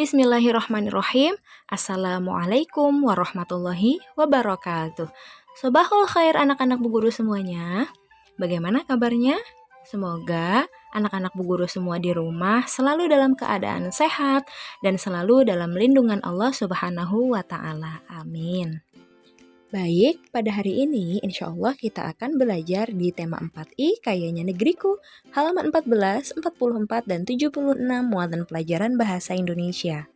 Bismillahirrahmanirrahim. Assalamualaikum warahmatullahi wabarakatuh. Sobahul khair anak-anak Bu Guru semuanya. Bagaimana kabarnya? Semoga anak-anak Bu Guru semua di rumah selalu dalam keadaan sehat dan selalu dalam lindungan Allah Subhanahu wa Ta'ala. Amin. Baik, pada hari ini insya Allah kita akan belajar di tema 4I Kayanya Negeriku, halaman 14, 44, dan 76 muatan pelajaran bahasa Indonesia.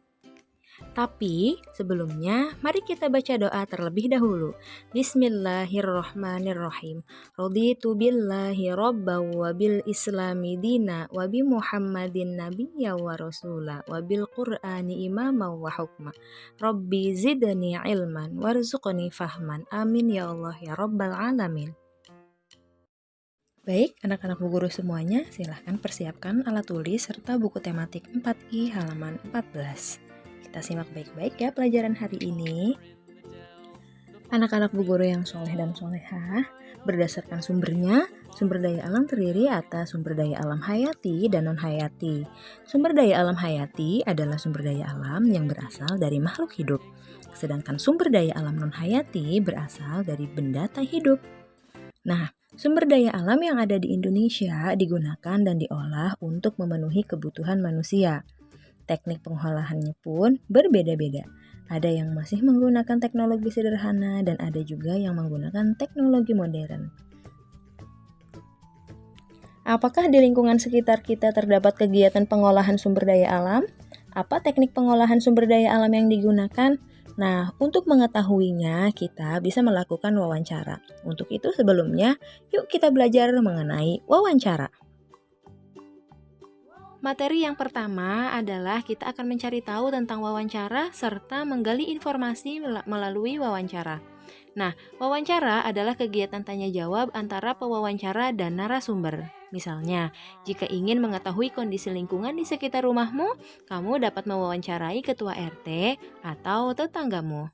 Tapi sebelumnya mari kita baca doa terlebih dahulu. Bismillahirrahmanirrahim. Raditu billahi rabba wa bil islami dina wa bi muhammadin nabiyya wa rasula wa bil qur'ani imama wa hukma. Rabbi zidni ilman warzuqni fahman. Amin ya Allah ya rabbal alamin. Baik, anak-anak Bu Guru semuanya, silahkan persiapkan alat tulis serta buku tematik 4I halaman 14. Kita simak baik-baik ya pelajaran hari ini. Anak-anak Bu Guru yang soleh dan solehah, berdasarkan sumbernya, sumber daya alam terdiri atas sumber daya alam hayati dan non-hayati. Sumber daya alam hayati adalah sumber daya alam yang berasal dari makhluk hidup, sedangkan sumber daya alam non-hayati berasal dari benda tak hidup. Nah, sumber daya alam yang ada di Indonesia digunakan dan diolah untuk memenuhi kebutuhan manusia. Teknik pengolahannya pun berbeda-beda. Ada yang masih menggunakan teknologi sederhana dan ada juga yang menggunakan teknologi modern. Apakah di lingkungan sekitar kita terdapat kegiatan pengolahan sumber daya alam? Apa teknik pengolahan sumber daya alam yang digunakan? Nah, untuk mengetahuinya, kita bisa melakukan wawancara. Untuk itu sebelumnya, yuk kita belajar mengenai wawancara. Materi yang pertama adalah kita akan mencari tahu tentang wawancara serta menggali informasi melalui wawancara. Nah, wawancara adalah kegiatan tanya jawab antara pewawancara dan narasumber. Misalnya, jika ingin mengetahui kondisi lingkungan di sekitar rumahmu, kamu dapat mewawancarai ketua RT atau tetanggamu.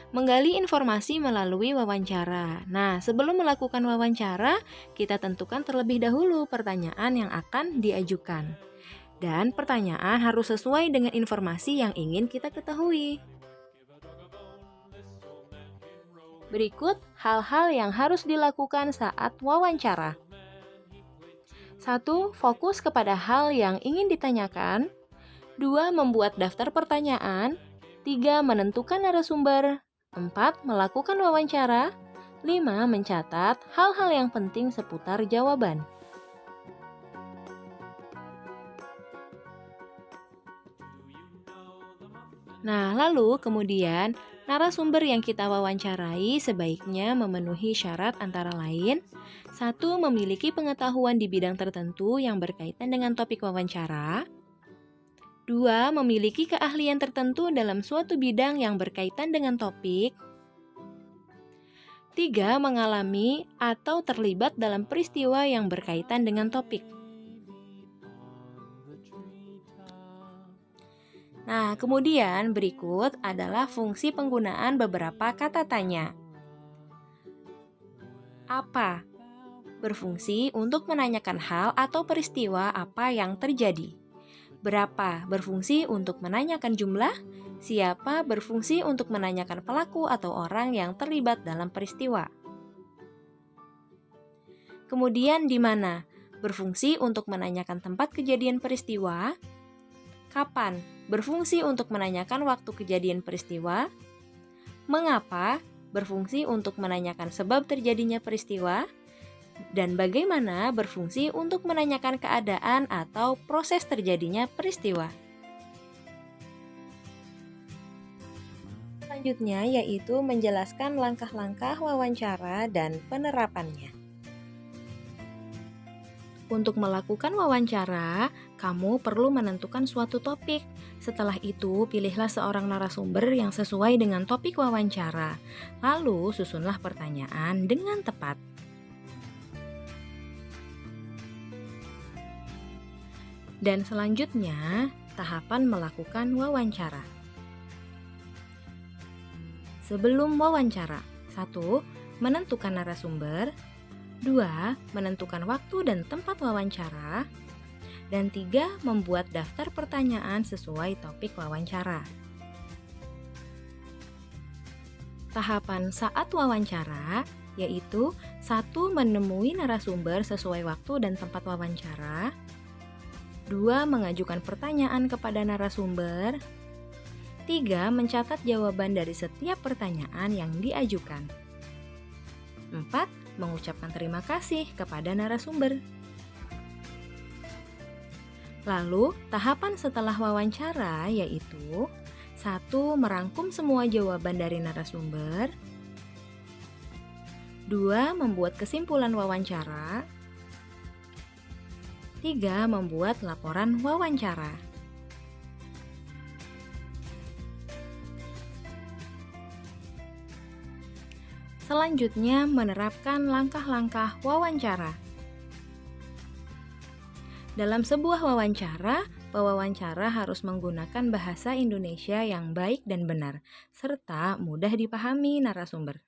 Menggali informasi melalui wawancara. Nah, sebelum melakukan wawancara, kita tentukan terlebih dahulu pertanyaan yang akan diajukan. Dan pertanyaan harus sesuai dengan informasi yang ingin kita ketahui. Berikut hal-hal yang harus dilakukan saat wawancara. 1. Fokus kepada hal yang ingin ditanyakan. 2. Membuat daftar pertanyaan. 3. Menentukan narasumber. 4. Melakukan wawancara. 5. Mencatat hal-hal yang penting seputar jawaban. Nah, lalu kemudian narasumber yang kita wawancarai sebaiknya memenuhi syarat antara lain: 1. Memiliki pengetahuan di bidang tertentu yang berkaitan dengan topik wawancara. 2. Memiliki keahlian tertentu dalam suatu bidang yang berkaitan dengan topik. 3. Mengalami atau terlibat dalam peristiwa yang berkaitan dengan topik. Nah, kemudian berikut adalah fungsi penggunaan beberapa kata tanya. Apa? Berfungsi untuk menanyakan hal atau peristiwa apa yang terjadi. Berapa? Berfungsi untuk menanyakan jumlah. Siapa? Berfungsi untuk menanyakan pelaku atau orang yang terlibat dalam peristiwa. Kemudian di mana? Berfungsi untuk menanyakan tempat kejadian peristiwa. Kapan? Berfungsi untuk menanyakan waktu kejadian peristiwa. Mengapa? Berfungsi untuk menanyakan sebab terjadinya peristiwa. Dan bagaimana? Berfungsi untuk menanyakan keadaan atau proses terjadinya peristiwa. Selanjutnya yaitu menjelaskan langkah-langkah wawancara dan penerapannya. Untuk melakukan wawancara, kamu perlu menentukan suatu topik. Setelah itu, pilihlah seorang narasumber yang sesuai dengan topik wawancara. Lalu, susunlah pertanyaan dengan tepat. Dan selanjutnya, tahapan melakukan wawancara. Sebelum wawancara, 1. Menentukan narasumber. 2. Menentukan waktu dan tempat wawancara. Dan 3, membuat daftar pertanyaan sesuai topik wawancara. Tahapan saat wawancara yaitu 1. Menemui narasumber sesuai waktu dan tempat wawancara. 2. Mengajukan pertanyaan kepada narasumber. 3. Mencatat jawaban dari setiap pertanyaan yang diajukan. 4. Mengucapkan terima kasih kepada narasumber. Lalu, tahapan setelah wawancara yaitu 1. Merangkum semua jawaban dari narasumber. 2. Membuat kesimpulan wawancara. 3. Membuat laporan wawancara. Selanjutnya, menerapkan langkah-langkah wawancara. Dalam sebuah wawancara, pewawancara harus menggunakan bahasa Indonesia yang baik dan benar, serta mudah dipahami narasumber.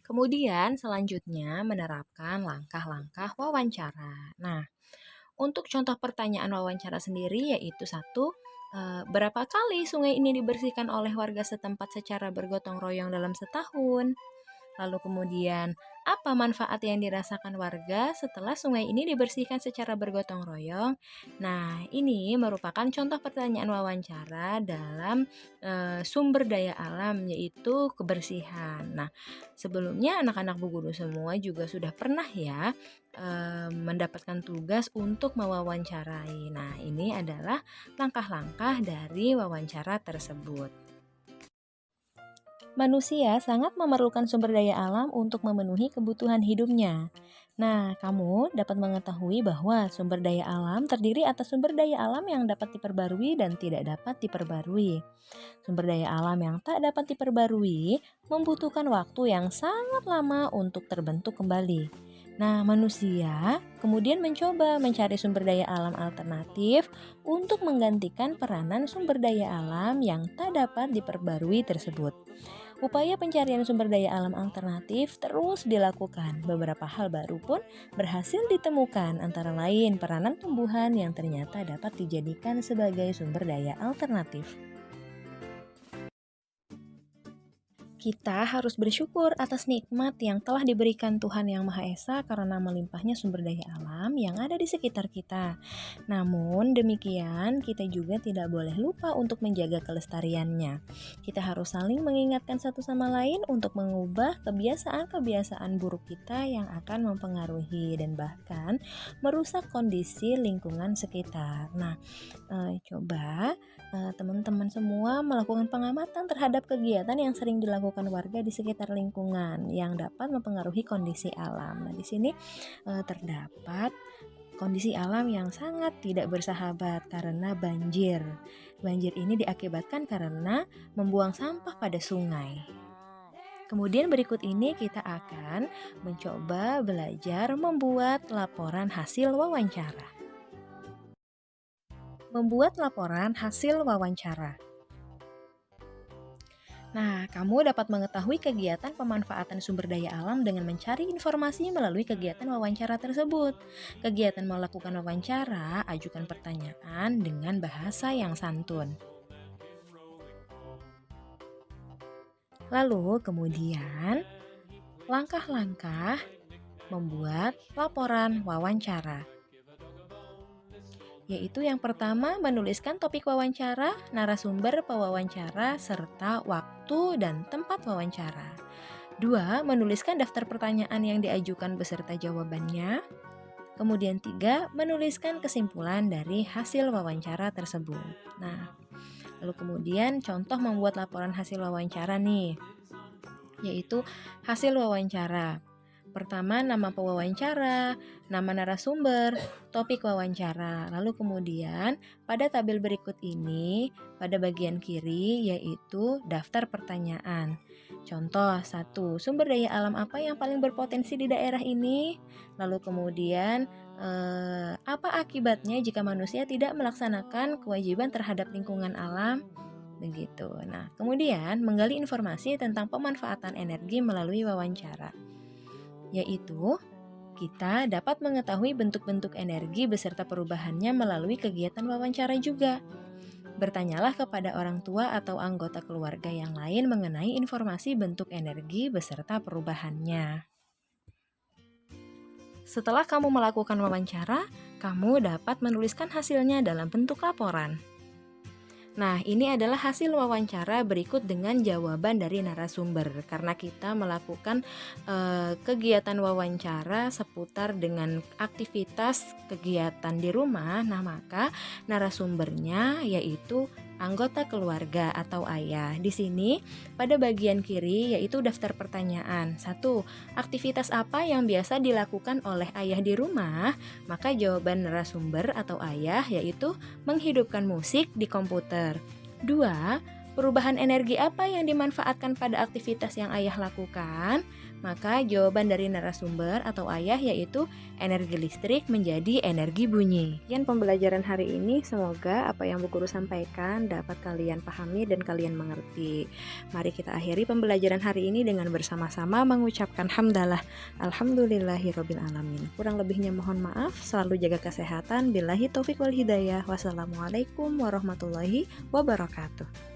Kemudian selanjutnya menerapkan langkah-langkah wawancara. Nah, untuk contoh pertanyaan wawancara sendiri yaitu 1. Berapa kali sungai ini dibersihkan oleh warga setempat secara bergotong royong dalam setahun? Lalu kemudian, apa manfaat yang dirasakan warga setelah sungai ini dibersihkan secara bergotong royong? Nah, ini merupakan contoh pertanyaan wawancara dalam sumber daya alam, yaitu kebersihan. Nah, sebelumnya anak-anak Bu Guru semua juga sudah pernah ya mendapatkan tugas untuk mewawancarai. Nah, ini adalah langkah-langkah dari wawancara tersebut. Manusia sangat memerlukan sumber daya alam untuk memenuhi kebutuhan hidupnya. Nah, kamu dapat mengetahui bahwa sumber daya alam terdiri atas sumber daya alam yang dapat diperbarui dan tidak dapat diperbarui. Sumber daya alam yang tak dapat diperbarui membutuhkan waktu yang sangat lama untuk terbentuk kembali. Nah, manusia kemudian mencoba mencari sumber daya alam alternatif untuk menggantikan peranan sumber daya alam yang tak dapat diperbarui tersebut. Upaya pencarian sumber daya alam alternatif terus dilakukan. Beberapa hal baru pun berhasil ditemukan, antara lain peranan tumbuhan yang ternyata dapat dijadikan sebagai sumber daya alternatif. Kita harus bersyukur atas nikmat yang telah diberikan Tuhan Yang Maha Esa karena melimpahnya sumber daya alam yang ada di sekitar kita. Namun demikian, kita juga tidak boleh lupa untuk menjaga kelestariannya. Kita harus saling mengingatkan satu sama lain untuk mengubah kebiasaan-kebiasaan buruk kita yang akan mempengaruhi dan bahkan merusak kondisi lingkungan sekitar. Nah, coba teman-teman semua melakukan pengamatan terhadap kegiatan yang sering dilakukan warga di sekitar lingkungan yang dapat mempengaruhi kondisi alam. Nah, di sini terdapat kondisi alam yang sangat tidak bersahabat karena banjir. Banjir ini diakibatkan karena membuang sampah pada sungai. Kemudian berikut ini kita akan mencoba belajar membuat laporan hasil wawancara. Membuat laporan hasil wawancara. Nah, kamu dapat mengetahui kegiatan pemanfaatan sumber daya alam dengan mencari informasi melalui kegiatan wawancara tersebut. Kegiatan melakukan wawancara, ajukan pertanyaan dengan bahasa yang santun. Lalu kemudian, langkah-langkah membuat laporan wawancara. Yaitu yang pertama, menuliskan topik wawancara, narasumber pewawancara, serta waktu dan tempat wawancara. 2. Menuliskan daftar pertanyaan yang diajukan beserta jawabannya. Kemudian 3. Menuliskan kesimpulan dari hasil wawancara tersebut. Nah, lalu kemudian contoh membuat laporan hasil wawancara nih, yaitu hasil wawancara. Pertama, nama pewawancara, nama narasumber, topik wawancara. Lalu kemudian pada tabel berikut ini, pada bagian kiri yaitu daftar pertanyaan. Contoh 1, sumber daya alam apa yang paling berpotensi di daerah ini? Lalu kemudian apa akibatnya jika manusia tidak melaksanakan kewajiban terhadap lingkungan alam? Begitu. Nah, kemudian menggali informasi tentang pemanfaatan energi melalui wawancara, yaitu Kita dapat mengetahui bentuk-bentuk energi beserta perubahannya melalui kegiatan wawancara juga. Bertanyalah kepada orang tua atau anggota keluarga yang lain mengenai informasi bentuk energi beserta perubahannya. Setelah kamu melakukan wawancara, kamu dapat menuliskan hasilnya dalam bentuk laporan. Nah, ini adalah hasil wawancara berikut dengan jawaban dari narasumber. Karena kita melakukan kegiatan wawancara seputar dengan aktivitas kegiatan di rumah, nah maka narasumbernya yaitu anggota keluarga atau ayah. Di sini pada bagian kiri yaitu daftar pertanyaan. 1. Aktivitas apa yang biasa dilakukan oleh ayah di rumah? Maka jawaban narasumber atau ayah yaitu menghidupkan musik di komputer. 2. Perubahan energi apa yang dimanfaatkan pada aktivitas yang ayah lakukan? Maka jawaban dari narasumber atau ayah yaitu energi listrik menjadi energi bunyi. Sekian pembelajaran hari ini, semoga apa yang Bu Guru sampaikan dapat kalian pahami dan kalian mengerti. Mari kita akhiri pembelajaran hari ini dengan bersama-sama mengucapkan hamdalah. Alhamdulillahirabbil alamin. Kurang lebihnya mohon maaf, selalu jaga kesehatan. Billahi taufik wal hidayah. Wassalamualaikum warahmatullahi wabarakatuh.